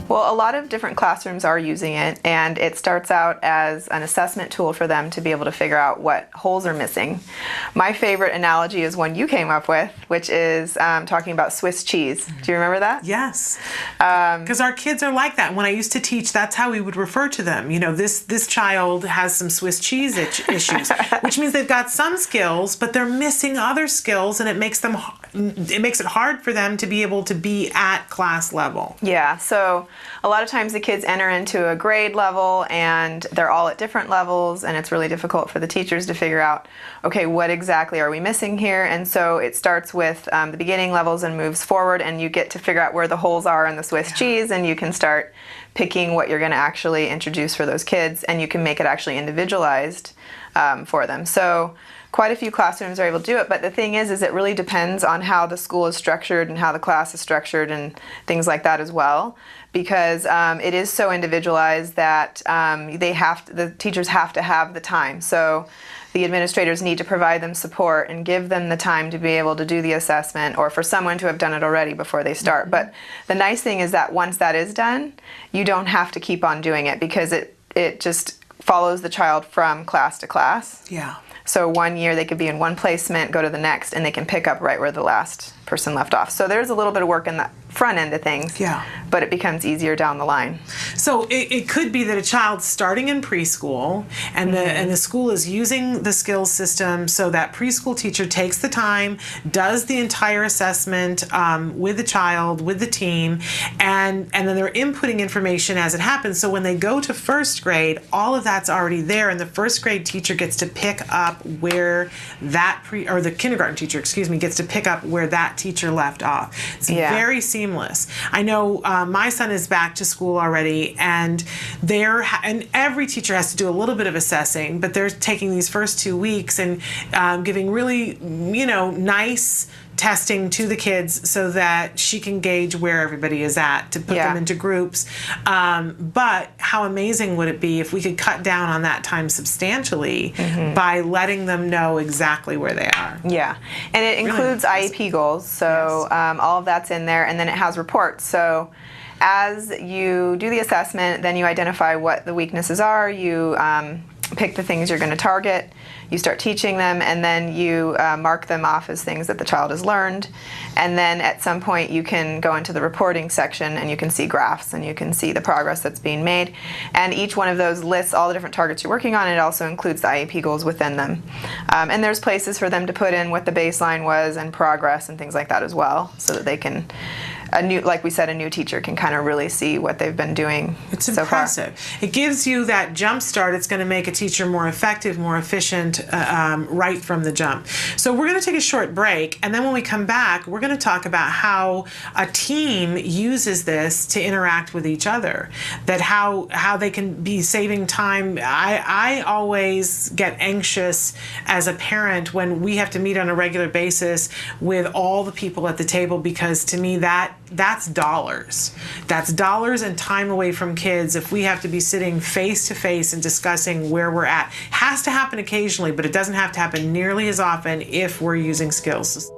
Well, a lot of different classrooms are using it, and it starts out as an assessment tool for them to be able to figure out what holes are missing. My favorite analogy is one you came up with, which is talking about Swiss cheese. Do you remember that? Yes. Because our kids are like that. When I used to teach, that's how we would refer to them. You know, this child has some Swiss cheese issues, which means they've got some skills, but they're missing other skills, and it makes it hard for them to be able to be at class level. Yeah, so a lot of times the kids enter into a grade level and they're all at different levels, and it's really difficult for the teachers to figure out, okay, what exactly are we missing here? And so it starts with the beginning levels and moves forward, and you get to figure out where the holes are in the Swiss cheese, and you can start picking what you're going to actually introduce for those kids, and you can make it actually individualized for them. So quite a few classrooms are able to do it, but the thing is it really depends on how the school is structured and how the class is structured and things like that as well, because it is so individualized that the teachers have to have the time. So the administrators need to provide them support and give them the time to be able to do the assessment, or for someone to have done it already before they start. Mm-hmm. But the nice thing is that once that is done, you don't have to keep on doing it, because it just follows the child from class to class. Yeah. So 1 year they could be in one placement, go to the next, and they can pick up right where the last person left off. So there's a little bit of work in the front end of things, but it becomes easier down the line. So it could be that a child's starting in preschool, and the school is using the skills system, so that preschool teacher takes the time, does the entire assessment with the child, with the team, and then they're inputting information as it happens. So when they go to first grade, all of that's already there, and the first grade teacher gets to pick up where the kindergarten teacher, gets to pick up where that teacher left off. It's very seamless. I know my son is back to school already, and every teacher has to do a little bit of assessing, but they're taking these first 2 weeks and giving really, nice testing to the kids so that she can gauge where everybody is at, to put them into groups. But how amazing would it be if we could cut down on that time substantially by letting them know exactly where they are? Yeah, and it includes IEP goals, so all of that's in there, and then it has reports. So as you do the assessment, then you identify what the weaknesses are, you pick the things you're going to target, you start teaching them, and then you mark them off as things that the child has learned. And then at some point you can go into the reporting section, and you can see graphs, and you can see the progress that's being made. And each one of those lists all the different targets you're working on, and it also includes the IEP goals within them. And there's places for them to put in what the baseline was and progress and things like that as well, so that they can, like we said, a new teacher can kind of really see what they've been doing so far. It's impressive. It gives you that jump start. It's going to make a teacher more effective, more efficient right from the jump. So we're going to take a short break, and then when we come back, we're going to talk about how a team uses this to interact with each other, that how they can be saving time. I always get anxious as a parent when we have to meet on a regular basis with all the people at the table, because to me that's dollars. That's dollars and time away from kids if we have to be sitting face to face and discussing where we're at. Has to happen occasionally, but it doesn't have to happen nearly as often if we're using skills.